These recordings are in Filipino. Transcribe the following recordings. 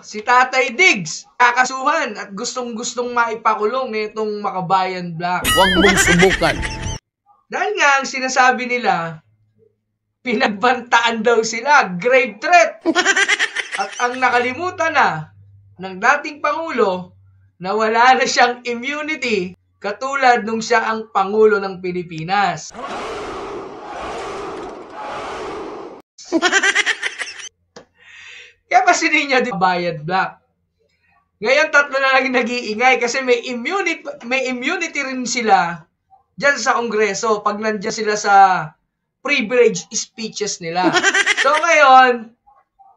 si Tatay Diggs, kakasuhan at gustong-gustong maipakulong nitong Makabayan Black. Huwag mong subukan. Dahil nga ang sinasabi nila, pinagbantaan daw sila, grave threat. At ang nakalimutan na ng dating Pangulo na wala na siyang immunity katulad nung siya ang Pangulo ng Pilipinas. Kaya pansinin niya di Bayad Black. Ngayon tatlo na lang nag-iingay kasi may immunity rin sila dyan sa Kongreso pag nandiyan sila sa privilege speeches nila. So ngayon,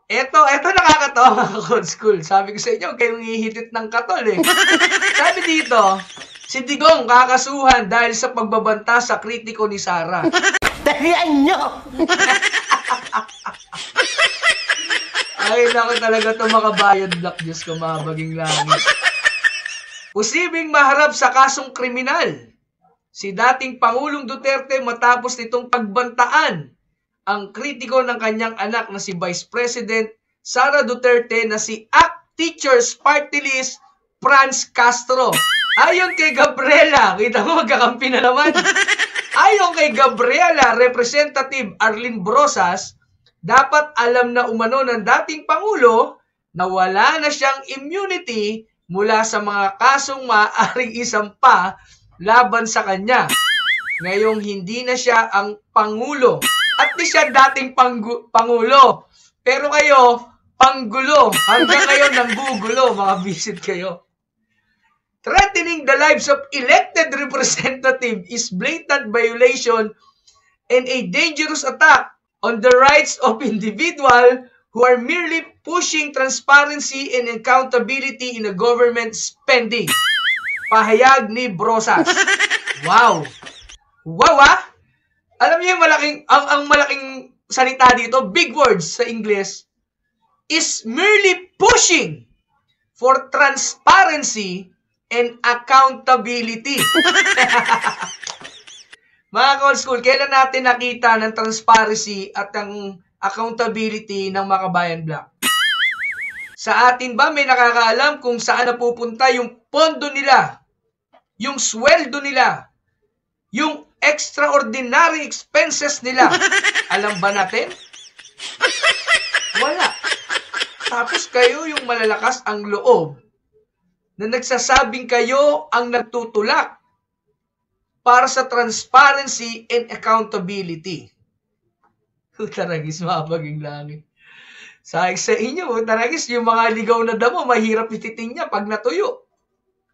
eto nakakatawa mga Code School. Sabi ko sa inyo, kayong hihitit ng katol eh. Sabi dito, si Digong kakasuhan dahil sa pagbabanta sa kritiko ni Sara. Dalian nyo! Ay, naku talaga ito Makabayan Black. Diyos ko, mabaging langit. Posibleng maharap sa kasong kriminal si dating Pangulong Duterte matapos nitong pagbantaan ang kritiko ng kanyang anak na si Vice President Sara Duterte na si ACT Teachers Party List Franz Castro. Ayon kay Gabriela, kita mo magkakampi na naman. Ayon kay Gabriela, Representative Arlene Brosas, dapat alam na umano ng dating Pangulo na wala na siyang immunity mula sa mga kasong maaaring isampa laban sa kanya. Ngayong hindi na siya ang Pangulo. At di siya dating Pangulo. Pero kayo, panggulo. Hanggang ngayon nanggugulo, mga visit kayo. Threatening the lives of elected representative is blatant violation and a dangerous attack on the rights of individuals who are merely pushing transparency and accountability in the government spending. Pahayag ni Brosas. Wow! Wow ah! Alam niyo yung ang malaking salita dito, big words sa English, is merely pushing for transparency and accountability. Mga Code School, kailan natin nakita ng transparency at ang accountability ng Makabayan Black? Sa atin ba may nakakaalam kung saan napupunta yung pondo nila, yung sweldo nila, yung extraordinary expenses nila? Alam ba natin? Wala. Tapos kayo yung malalakas ang loob na nagsasabing kayo ang nagtutulak para sa transparency and accountability. Taragis, mabaging langit. Sa inyo, taragis, yung mga ligaw na damo, mahirap ititing niya pag natuyo.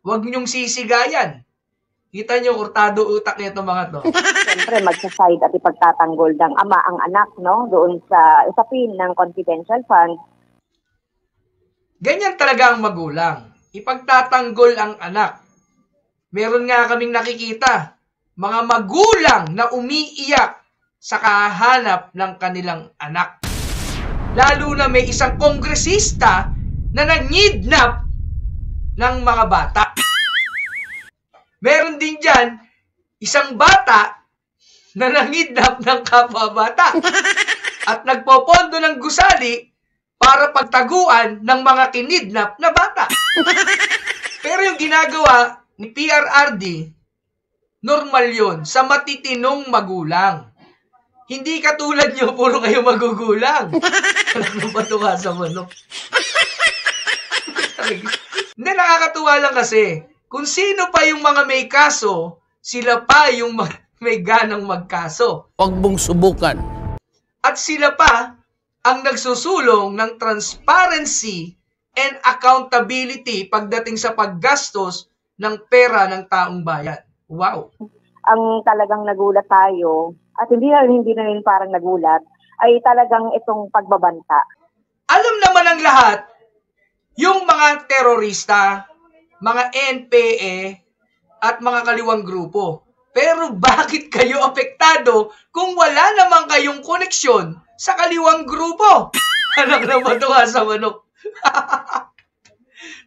Huwag niyong sisigayan. Kita niyo, urtado utak nito mga to. Siyempre, magsaside at ipagtatanggol ng ama ang anak, no? Doon sa usapin ng confidential fund. Ganyan talaga ang magulang. Ipagtatanggol ang anak. Meron nga kaming nakikita, mga magulang na umiiyak sa kahanap ng kanilang anak. Lalo na may isang kongresista na nangidnap ng mga bata. Meron din dyan, isang bata na nangidnap ng kapwa bata at nagpopondo ng gusali para pagtaguan ng mga kinidnap na bata. Pero yung ginagawa ni PRRD, normal yun sa matitinong magulang. Hindi katulad nyo, puro kayo magugulang. Ano ba tuwa sa manok? Hindi, nakakatuwa lang kasi. Kung sino pa yung mga may kaso, sila pa yung may ganang magkaso. Huwag mong subukan. At sila pa ang nagsusulong ng transparency and accountability pagdating sa paggastos ng pera ng taong bayan. Wow! Ang talagang nagulat tayo, at hindi na rin parang nagulat, ay talagang itong pagbabanta. Alam naman ng lahat, yung mga terorista, mga NPA, at mga kaliwang grupo. Pero bakit kayo apektado kung wala naman kayong koneksyon sa kaliwang grupo? Anak na matuwa sa manok.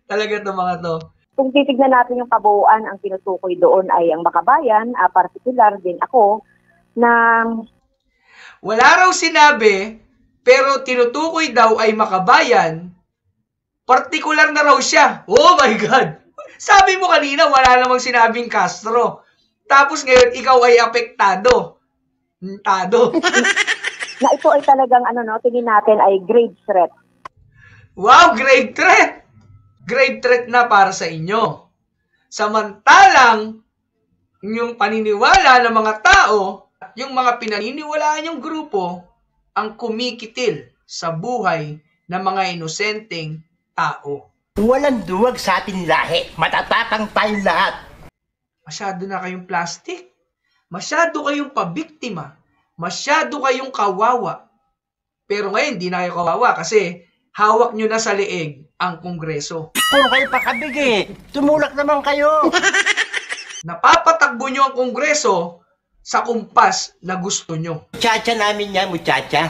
Talaga ito mga to. Kung titignan natin yung kabuuan, ang tinutukoy doon ay ang Makabayan, particular din ako, na wala raw sinabi, pero tinutukoy daw ay Makabayan Partikular na raw siya. Oh my God! Sabi mo kanina, wala namang sinabing Castro. Tapos ngayon, ikaw ay apektado. Tado. Na ito ay talagang tingin natin ay grave threat. Wow, grave threat! Grave threat na para sa inyo. Samantalang, yung paniniwala ng mga tao, yung mga pinaniniwalaan yung grupo, ang kumikitil sa buhay ng mga inosenteng tao. Walang duwag sa ating lahi. Matatapang tayong lahat. Masyado na kayong plastic. Masyado kayong pabiktima. Masyado kayong kawawa. Pero ngayon, di na kayo kawawa kasi hawak nyo na sa leeg ang Kongreso. Puro kayo pakabig eh. Tumulak naman kayo. Napapatakbo nyo ang Kongreso sa kumpas na gusto nyo. Muchacha namin yan, muchacha.